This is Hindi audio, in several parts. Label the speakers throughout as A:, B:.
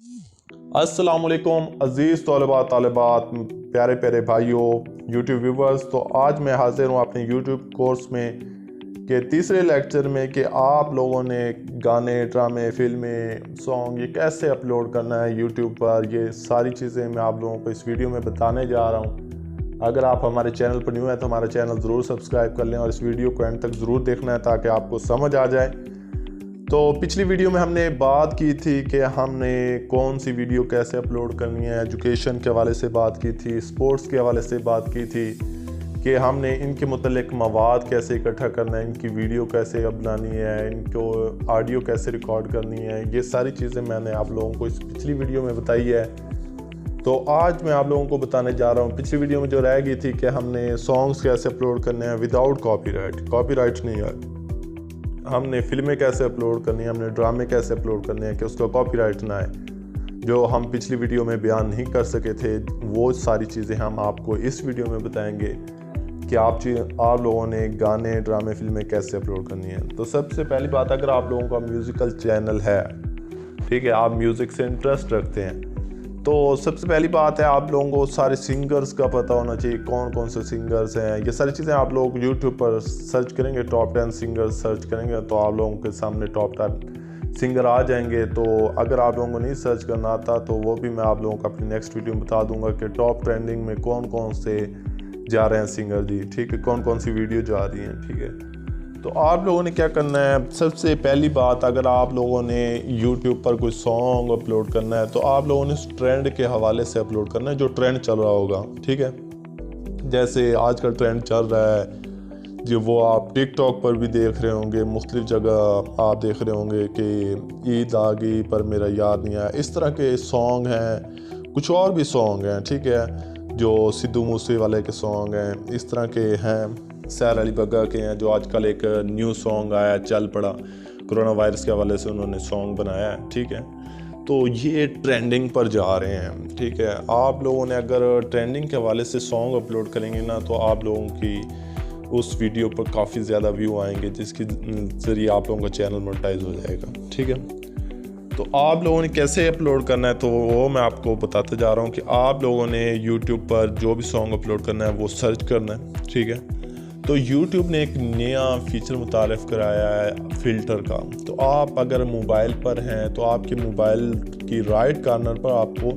A: अस्सलामुअलैकुम अज़ीज़ तलबा तालिबात, प्यारे प्यारे भाइयों, यूट्यूब व्यूवर्स। तो आज मैं हाजिर हूँ अपने यूट्यूब कोर्स में के तीसरे लेक्चर में कि आप लोगों ने गाने, ड्रामे, फिल्में, सॉन्ग ये कैसे अपलोड करना है यूट्यूब पर। ये सारी चीज़ें मैं आप लोगों को इस वीडियो में बताने जा रहा हूँ। अगर आप हमारे चैनल पर न्यू हैं तो हमारा चैनल ज़रूर सब्सक्राइब कर लें और इस वीडियो को एंड तक ज़रूर देखना है ताकि आपको समझ आ जाए। तो पिछली वीडियो में हमने बात की थी कि हमने कौन सी वीडियो कैसे अपलोड करनी है, एजुकेशन के हवाले से बात की थी, स्पोर्ट्स के हवाले से बात की थी कि हमने इनके मुतल्लिक मवाद कैसे इकट्ठा करना है, इनकी वीडियो कैसे बनानी है, इनको ऑडियो कैसे रिकॉर्ड करनी है। ये सारी चीज़ें मैंने आप लोगों को इस पिछली वीडियो में बताई है। तो आज मैं आप लोगों को बताने जा रहा हूँ, पिछली वीडियो में जो रह गई थी कि हमने सॉन्ग्स कैसे अपलोड करने हैं विदाउट कॉपीराइट नहीं है। हमने फिल्में कैसे अपलोड करनी है, हमने ड्रामे कैसे अपलोड करने हैं कि उसका कॉपीराइट ना आए, जो हम पिछली वीडियो में बयान नहीं कर सके थे। वो सारी चीज़ें हम आपको इस वीडियो में बताएंगे कि आप लोगों ने गाने, ड्रामे, फिल्में कैसे अपलोड करनी है। तो सबसे पहली बात, अगर आप लोगों का म्यूज़िकल चैनल है, ठीक है, आप म्यूज़िक से इंटरेस्ट रखते हैं, तो सबसे पहली बात है आप लोगों को सारे सिंगर्स का पता होना चाहिए, कौन कौन से सिंगर्स हैं। ये सारी चीज़ें आप लोग यूट्यूब पर सर्च करेंगे, टॉप 10 सिंगर्स सर्च करेंगे तो आप लोगों के सामने टॉप 10 सिंगर आ जाएंगे। तो अगर आप लोगों को नहीं सर्च करना आता तो वो भी मैं आप लोगों को अपनी नेक्स्ट वीडियो में बता दूंगा कि टॉप ट्रेंडिंग में कौन कौन से जा रहे हैं सिंगर जी, ठीक है, कौन कौन सी वीडियो जा रही हैं, ठीक है। तो आप लोगों ने क्या करना है, सबसे पहली बात, अगर आप लोगों ने YouTube पर कोई सॉन्ग अपलोड करना है तो आप लोगों ने उस ट्रेंड के हवाले से अपलोड करना है जो ट्रेंड चल रहा होगा, ठीक है। जैसे आजकल ट्रेंड चल रहा है जो वो आप टिकटॉक पर भी देख रहे होंगे, मुख्तलिफ जगह आप देख रहे होंगे कि ईद आ गई पर मेरा याद नहीं आया, इस तरह के सॉन्ग हैं। कुछ और भी सॉन्ग हैं, ठीक है, जो सिद्धू मूसे वाले के सॉन्ग हैं, इस तरह के हैं। सैर अली बग्गा के हैं, जो आजकल एक न्यू सॉन्ग आया चल पड़ा, कोरोना वायरस के हवाले से उन्होंने सॉन्ग बनाया है, ठीक है। तो ये ट्रेंडिंग पर जा रहे हैं, ठीक है। आप लोगों ने अगर ट्रेंडिंग के हवाले से सॉन्ग अपलोड करेंगे ना तो आप लोगों की उस वीडियो पर काफ़ी ज़्यादा व्यू आएंगे, जिसके ज़रिए आप लोगों का चैनल मोनेटाइज हो जाएगा, ठीक है। तो आप लोगों ने कैसे अपलोड करना है तो वो मैं आपको बताते जा रहा हूँ कि आप लोगों ने यूट्यूब पर जो भी सॉन्ग अपलोड करना है वो सर्च करना है, ठीक है। तो YouTube ने एक नया फीचर मुतारिफ़ कराया है फ़िल्टर का। तो आप अगर मोबाइल पर हैं तो आपके मोबाइल की राइट कॉर्नर पर आपको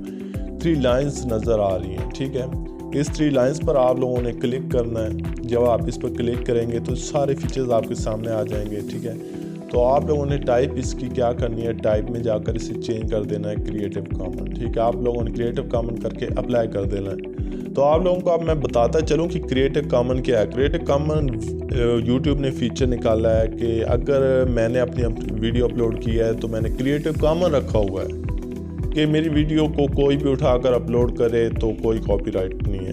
A: 3 लाइंस नज़र आ रही हैं, ठीक है। इस 3 लाइंस पर आप लोगों ने क्लिक करना है। जब आप इस पर क्लिक करेंगे तो सारे फीचर्स आपके सामने आ जाएंगे, ठीक है। तो आप लोगों ने टाइप इसकी क्या करनी है, टाइप में जाकर इसे चेंज कर देना है क्रिएटिव कॉमन, ठीक है। आप लोगों ने क्रिएटिव कॉमन करके अप्लाई कर देना है। तो आप लोगों को अब मैं बताता चलूँ कि क्रिएटिव कॉमन क्या है। क्रिएटिव कॉमन यूट्यूब ने फीचर निकाला है कि अगर मैंने अपनी वीडियो अपलोड की है तो मैंने क्रिएटिव कॉमन रखा हुआ है कि मेरी वीडियो को कोई भी उठाकर अपलोड करे तो कोई कॉपीराइट नहीं